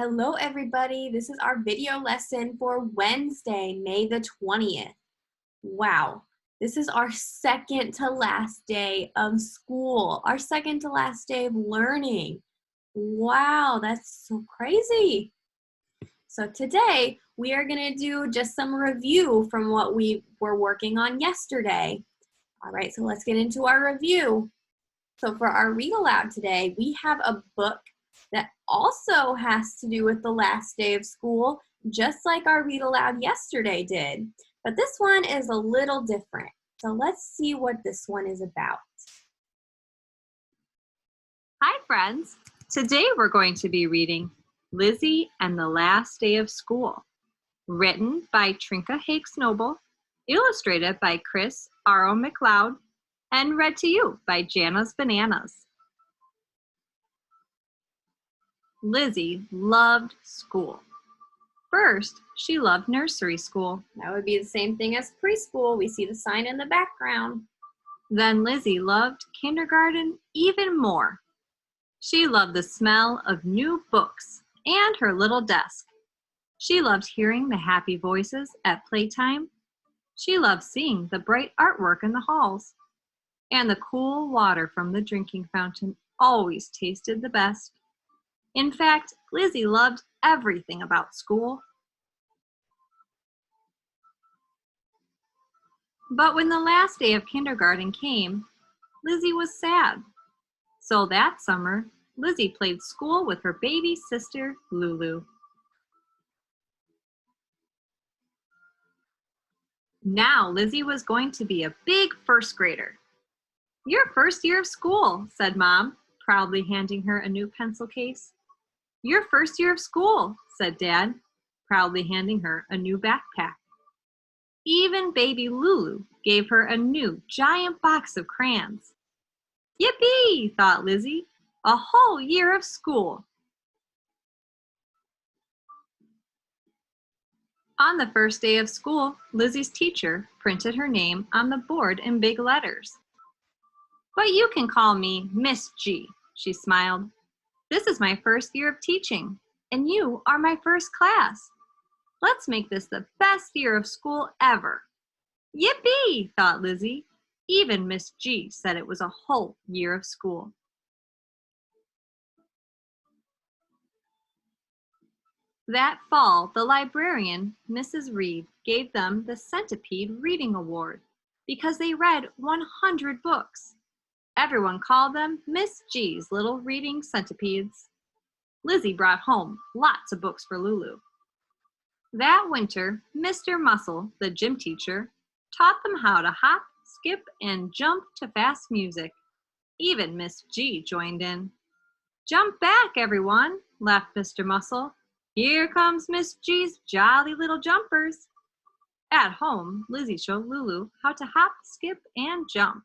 Hello everybody, this is our video lesson for Wednesday, May the 20th. Wow, this is our second to last day of school, our second to last day of learning. Wow, that's so crazy. So today we are gonna do just some review from what we were working on yesterday. All right, so let's get into our review. So for our read aloud today, we have a book that also has to do with the last day of school, just like our read aloud yesterday did. But this one is a little different. So let's see what this one is about. Hi friends! Today we're going to be reading Lizzie and the Last Day of School, written by Trinka Hakes Noble, illustrated by Chris R.O. McLeod, and read to you by Jana's Bananas. Lizzie loved school. First, she loved nursery school. That would be the same thing as preschool. We see the sign in the background. Then Lizzie loved kindergarten even more. She loved the smell of new books and her little desk. She loved hearing the happy voices at playtime. She loved seeing the bright artwork in the halls. And the cool water from the drinking fountain always tasted the best. In fact, Lizzie loved everything about school. But when the last day of kindergarten came, Lizzie was sad. So that summer, Lizzie played school with her baby sister, Lulu. Now Lizzie was going to be a big first grader. Your first year of school, said Mom, proudly handing her a new pencil case. Your first year of school, said Dad, proudly handing her a new backpack. Even baby Lulu gave her a new giant box of crayons. Yippee, thought Lizzie, a whole year of school. On the first day of school, Lizzie's teacher printed her name on the board in big letters. But you can call me Miss G, she smiled. This is my first year of teaching, and you are my first class. Let's make this the best year of school ever. Yippee, thought Lizzie. Even Miss G said it was a whole year of school. That fall, the librarian, Mrs. Reed, gave them the Centipede Reading Award because they read 100 books. Everyone called them Miss G's little reading centipedes. Lizzie brought home lots of books for Lulu. That winter, Mr. Muscle, the gym teacher, taught them how to hop, skip, and jump to fast music. Even Miss G joined in. Jump back, everyone, laughed Mr. Muscle. Here comes Miss G's jolly little jumpers. At home, Lizzie showed Lulu how to hop, skip, and jump.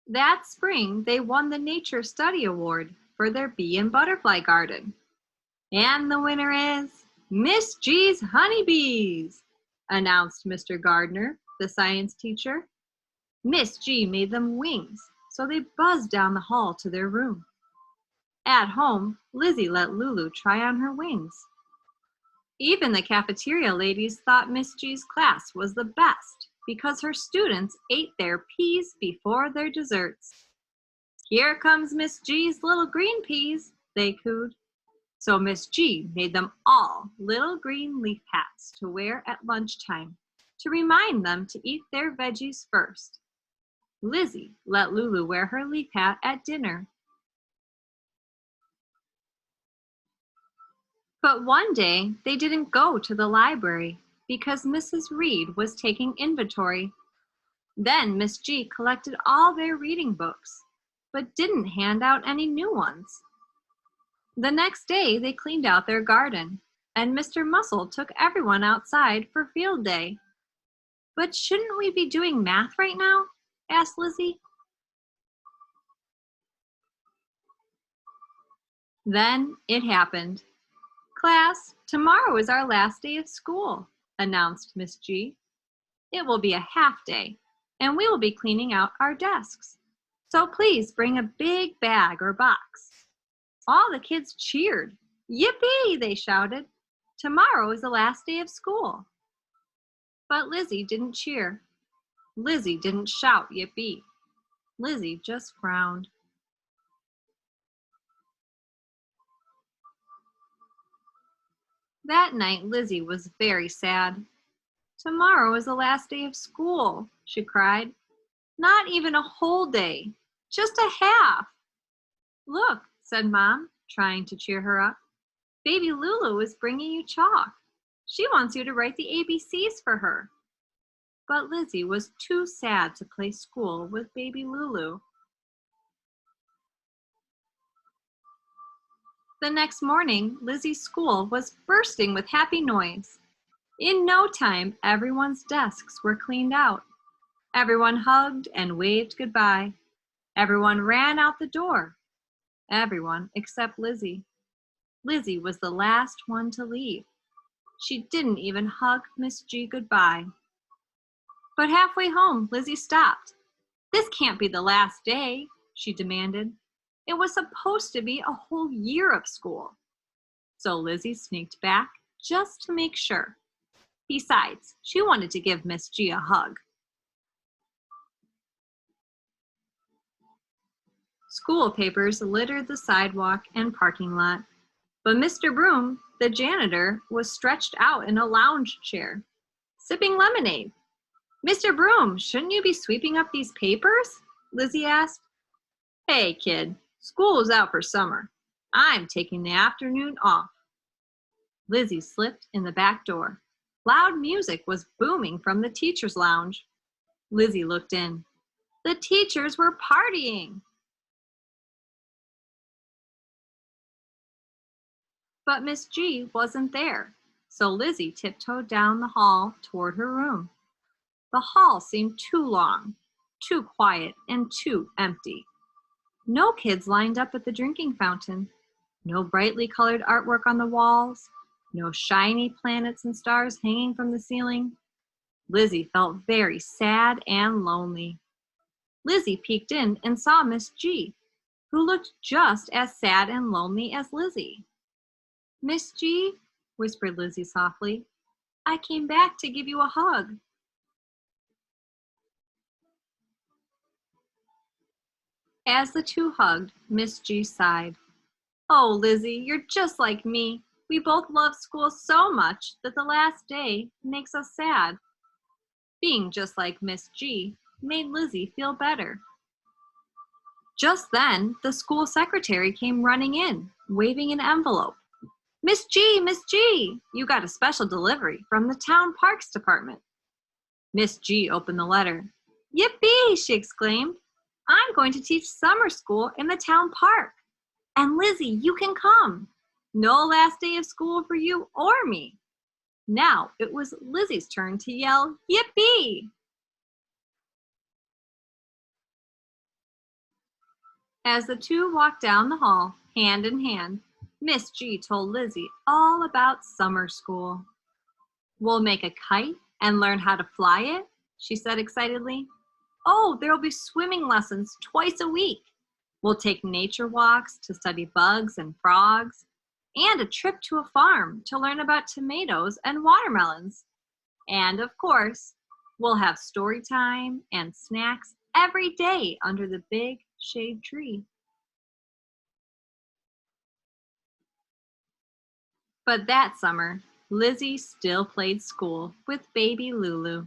That spring, they won the Nature Study Award for their bee and butterfly garden. And the winner is Miss G's honeybees, announced Mr. Gardner, the science teacher. Miss G made them wings, so they buzzed down the hall to their room. At home, Lizzie let Lulu try on her wings. Even the cafeteria ladies thought Miss G's class was the best because her students ate their peas before their desserts. Here comes Miss G's little green peas, they cooed. So Miss G made them all little green leaf hats to wear at lunchtime to remind them to eat their veggies first. Lizzie let Lulu wear her leaf hat at dinner. But one day they didn't go to the library because Mrs. Reed was taking inventory. Then Miss G collected all their reading books, but didn't hand out any new ones. The next day they cleaned out their garden, and Mr. Muscle took everyone outside for field day. But shouldn't we be doing math right now? Asked Lizzie. Then it happened. Class, tomorrow is our last day of school, announced Miss G. It will be a half day, and we will be cleaning out our desks. So please bring a big bag or box. All the kids cheered. Yippee, they shouted. Tomorrow is the last day of school. But Lizzie didn't cheer. Lizzie didn't shout yippee. Lizzie just frowned. That night, Lizzie was very sad. Tomorrow is the last day of school, she cried. Not even a whole day, just a half. Look, said Mom, trying to cheer her up. Baby Lulu is bringing you chalk. She wants you to write the ABCs for her. But Lizzie was too sad to play school with baby Lulu. The next morning, Lizzie's school was bursting with happy noise. In no time, everyone's desks were cleaned out. Everyone hugged and waved goodbye. Everyone ran out the door. Everyone except Lizzie. Lizzie was the last one to leave. She didn't even hug Miss G goodbye. But halfway home, Lizzie stopped. This can't be the last day, she demanded. It was supposed to be a whole year of school. So Lizzie sneaked back just to make sure. Besides, she wanted to give Miss G a hug. School papers littered the sidewalk and parking lot, but Mr. Broom, the janitor, was stretched out in a lounge chair, sipping lemonade. Mr. Broom, shouldn't you be sweeping up these papers? Lizzie asked. Hey, kid, school is out for summer. I'm taking the afternoon off. Lizzie slipped in the back door. Loud music was booming from the teacher's lounge. Lizzie looked in. The teachers were partying. But Miss G wasn't there, so Lizzie tiptoed down the hall toward her room. The hall seemed too long, too quiet, and too empty. No kids lined up at the drinking fountain, no brightly colored artwork on the walls, no shiny planets and stars hanging from the ceiling. Lizzie felt very sad and lonely. Lizzie peeked in and saw Miss G, who looked just as sad and lonely as Lizzie. Miss G, whispered Lizzie softly, I came back to give you a hug. As the two hugged, Miss G sighed. Oh, Lizzie, you're just like me. We both love school so much that the last day makes us sad. Being just like Miss G made Lizzie feel better. Just then, the school secretary came running in, waving an envelope. Miss G, you got a special delivery from the town parks department. Miss G opened the letter. Yippee, she exclaimed. I'm going to teach summer school in the town park. And Lizzie, you can come. No last day of school for you or me. Now it was Lizzie's turn to yell, Yippee! As the two walked down the hall, hand in hand, Miss G told Lizzie all about summer school. We'll make a kite and learn how to fly it, she said excitedly. Oh, there'll be swimming lessons twice a week. We'll take nature walks to study bugs and frogs, and a trip to a farm to learn about tomatoes and watermelons. And of course, we'll have story time and snacks every day under the big shade tree. But that summer, Lizzie still played school with baby Lulu.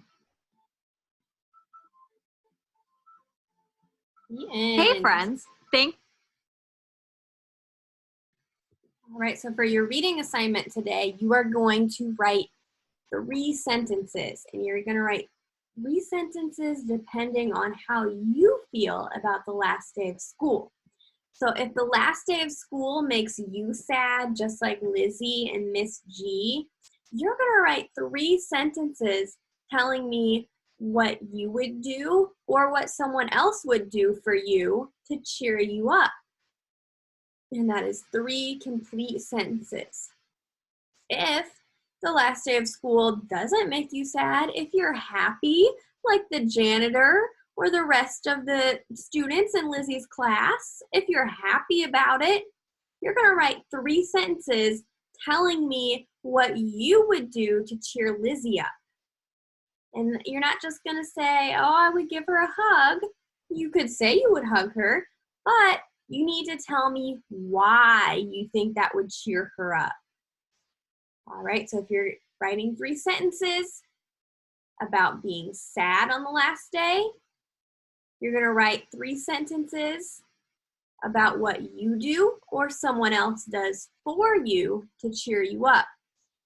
Hey friends, All right, so for your reading assignment today, you are going to write 3 sentences, and you're going to write 3 sentences depending on how you feel about the last day of school. So if the last day of school makes you sad, just like Lizzie and Miss G, you're going to write 3 sentences telling me what you would do or what someone else would do for you to cheer you up. And that is 3 complete sentences. If the last day of school doesn't make you sad, if you're happy, like the janitor for the rest of the students in Lizzie's class. If you're happy about it, you're going to write 3 sentences telling me what you would do to cheer Lizzie up. And you're not just going to say, oh, I would give her a hug. You could say you would hug her, but you need to tell me why you think that would cheer her up. All right, so if you're writing 3 sentences about being sad on the last day, you're going to write 3 sentences about what you do or someone else does for you to cheer you up.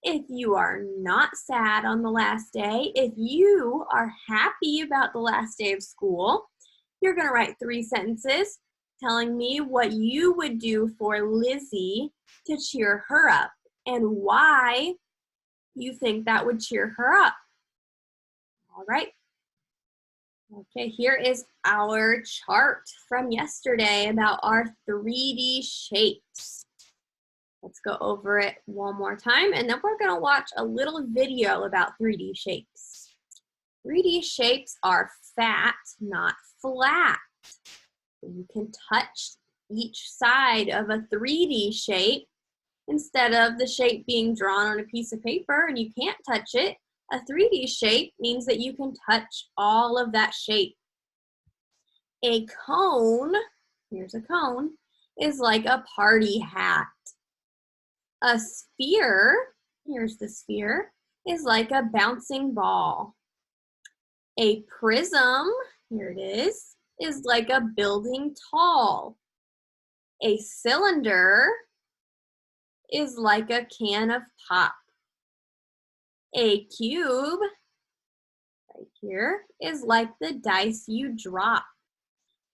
If you are not sad on the last day, if you are happy about the last day of school, you're going to write 3 sentences telling me what you would do for Lizzie to cheer her up and why you think that would cheer her up. All right. Okay, here is our chart from yesterday about our 3D shapes. Let's go over it one more time, and then we're going to watch a little video about 3D shapes. 3D shapes are fat, not flat. You can touch each side of a 3D shape instead of the shape being drawn on a piece of paper and you can't touch it. A 3D shape means that you can touch all of that shape. A cone, here's a cone, is like a party hat. A sphere, here's the sphere, is like a bouncing ball. A prism, here it is like a building tall. A cylinder is like a can of pop. A cube, right here, is like the dice you drop.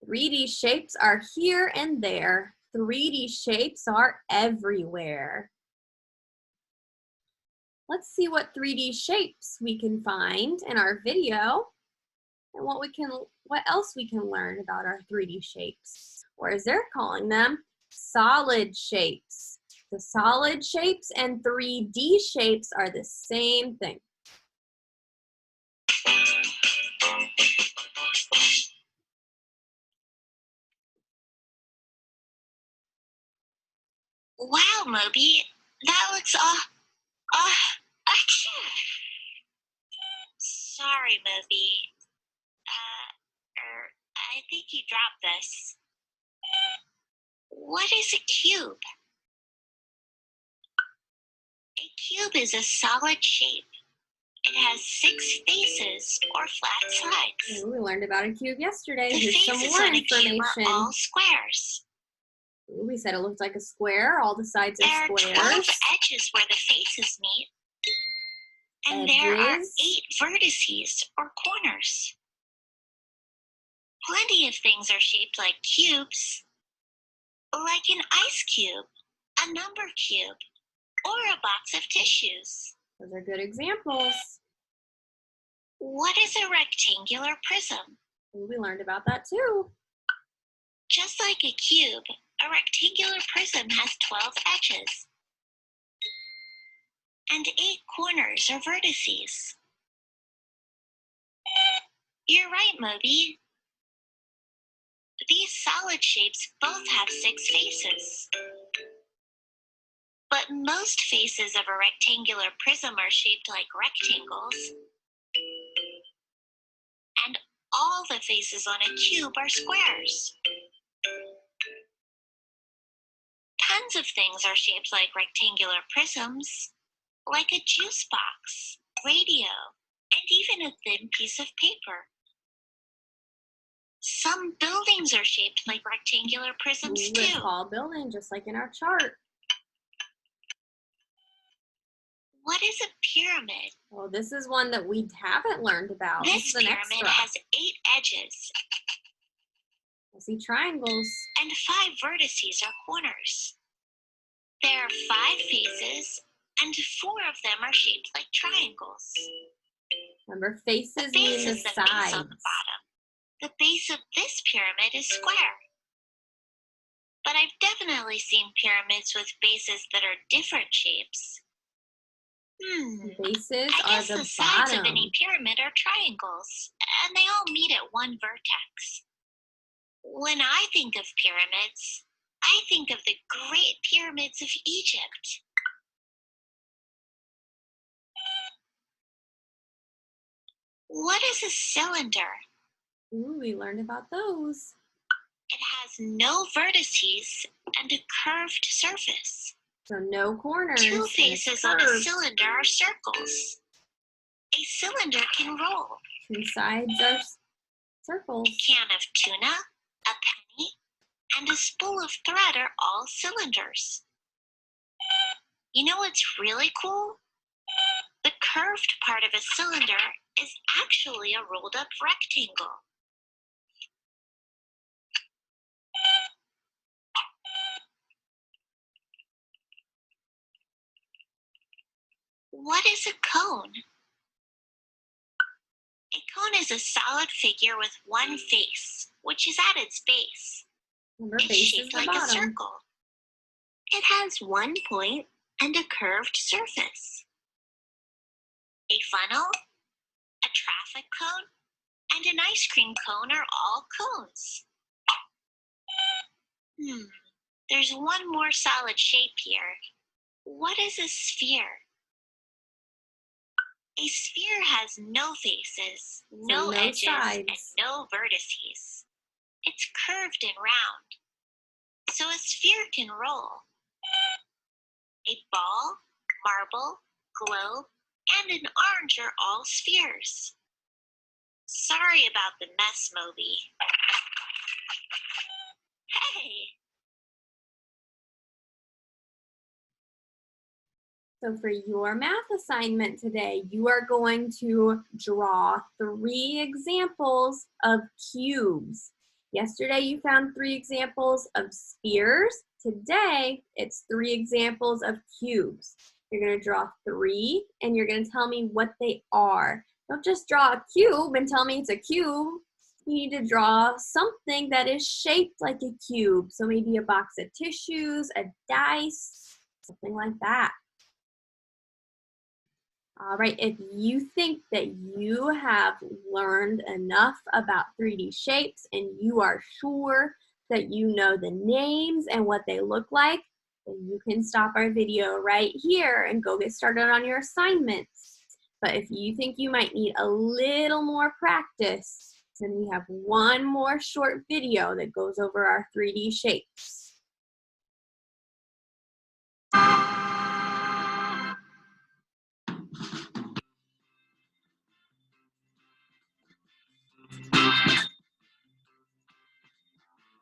3D shapes are here and there. 3D shapes are everywhere. Let's see what 3D shapes we can find in our video and what else we can learn about our 3D shapes, or as they're calling them, solid shapes. The solid shapes and 3D shapes are the same thing. Wow, Moby, that looks sorry, Moby. I think you dropped this. What is a cube? A cube is a solid shape. It has 6 faces or flat sides. Ooh, we learned about a cube yesterday. The Here's some faces more on a cube information. are all squares. Ooh, we said it looked like a square. All the sides are There are squares. 12 edges where the faces meet. And there are 8 vertices or corners. Plenty of things are shaped like cubes, like an ice cube, a number cube, or a box of tissues. Those are good examples. What is a rectangular prism? Ooh, we learned about that too. Just like a cube, a rectangular prism has 12 edges and 8 corners or vertices. You're right, Moby. These solid shapes both have 6 faces. But most faces of a rectangular prism are shaped like rectangles. And all the faces on a cube are squares. Tons of things are shaped like rectangular prisms, like a juice box, radio, and even a thin piece of paper. Some buildings are shaped like rectangular prisms Ooh, too. a tall building, just like in our chart. What is a pyramid? Well, this is one that we haven't learned about. This is an pyramid extra. has 8 edges. I see triangles. And 5 vertices or corners. There are 5 faces, and 4 of them are shaped like triangles. Remember, faces The base mean the is the base sides. on the bottom. The base of this pyramid is square. But I've definitely seen pyramids with bases that are different shapes. Bases I are guess the the sides bottom. of any pyramid are triangles, and they all meet at one vertex. When I think of pyramids, I think of the Great Pyramids of Egypt. What is a cylinder? Ooh, we learned about those. It has no vertices and a curved surface. So no corners. Two and it's faces on a curved. cylinder are circles. A cylinder can roll. Two sides are circles. A can of tuna, a penny, and a spool of thread are all cylinders. You know what's really cool? The curved part of a cylinder is actually a rolled up rectangle. What is a cone? A cone is a solid figure with one face, which is at its base. Remember, It's base is shaped the like a bottom. circle. It has one point and a curved surface. A funnel, a traffic cone, and an ice cream cone are all cones. There's one more solid shape here. What is a sphere? A sphere has no faces, no no edges, sides. and no vertices. It's curved and round, so a sphere can roll. A ball, marble, globe, and an orange are all spheres. Sorry about the mess, Moby. Hey! So for your math assignment today, you are going to draw 3 examples of cubes. Yesterday you found 3 examples of spheres. Today it's 3 examples of cubes. You're going to draw 3 and you're going to tell me what they are. Don't just draw a cube and tell me it's a cube. You need to draw something that is shaped like a cube. So maybe a box of tissues, a dice, something like that. All right, if you think that you have learned enough about 3D shapes and you are sure that you know the names and what they look like, then you can stop our video right here and go get started on your assignments. But if you think you might need a little more practice, then we have one more short video that goes over our 3D shapes.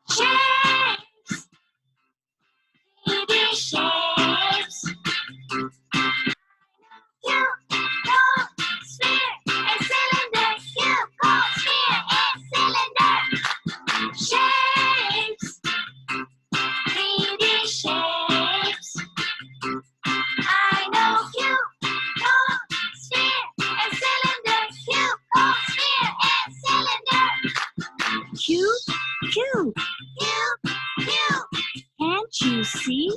Shapes! 3D shapes! Cube, cone, sphere, and cylinder. Cube, cone, sphere, and cylinder. Shapes! 3D shapes! I know cube, cone, sphere, and cylinder. Cube, cone, sphere, and cylinder. Cube, cube, Cube, cube. can't you see?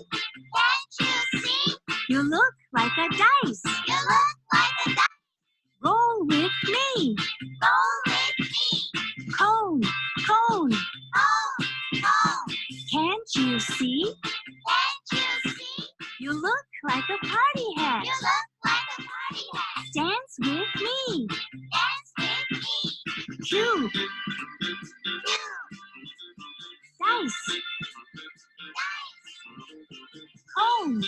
Can't you see? You look like a dice. You look like a dice. Roll with me. Roll with me. Cone, cone, Oh, oh. can't you see? Can't you see? You look like a party hat. You look like a party hat. Dance with me. Dance with me. Cube, Cube, dice, dice, cone,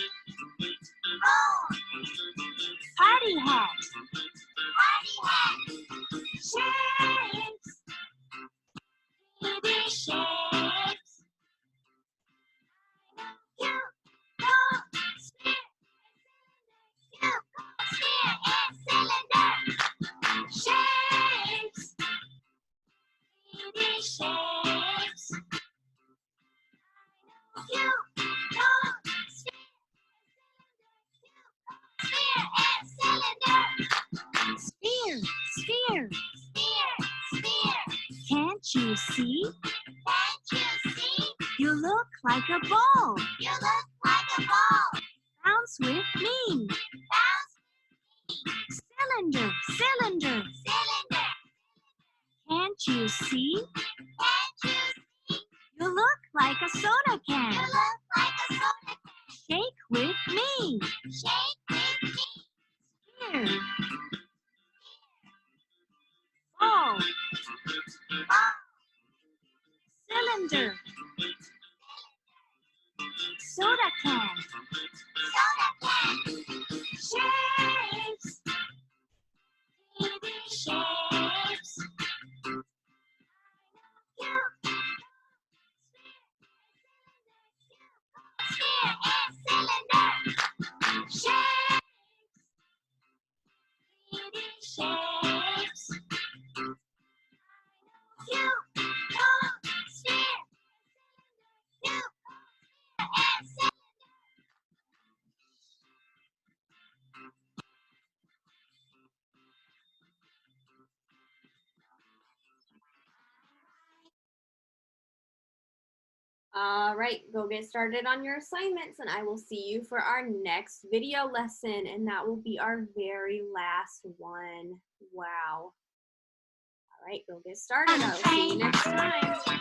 cone, party hat. party hat. Shapes, 3D shapes. Cube, cone, sphere, cube, cone, sphere, and cylinder. Shapes, 3D shapes. Cube, cone, sphere, sphere, and cylinder. Sphere, sphere, Sphere, sphere. can't you see? Can't you see? You look like a ball. You look like a ball. Bounce with me. Bounce, Cylinder, cylinder, cylinder. Can't you see? You look like a soda can. Shake with me. Here. Ball. Cylinder. Soda can. Shapes. Shapes. Sphere and cylinder. Shapes. 3D shapes. Cube. Cone. Sphere. Cube. And cylinder. All right, go get started on your assignments and I will see you for our next video lesson, and that will be our very last one. Wow. All right, go get started. I'll see you next time.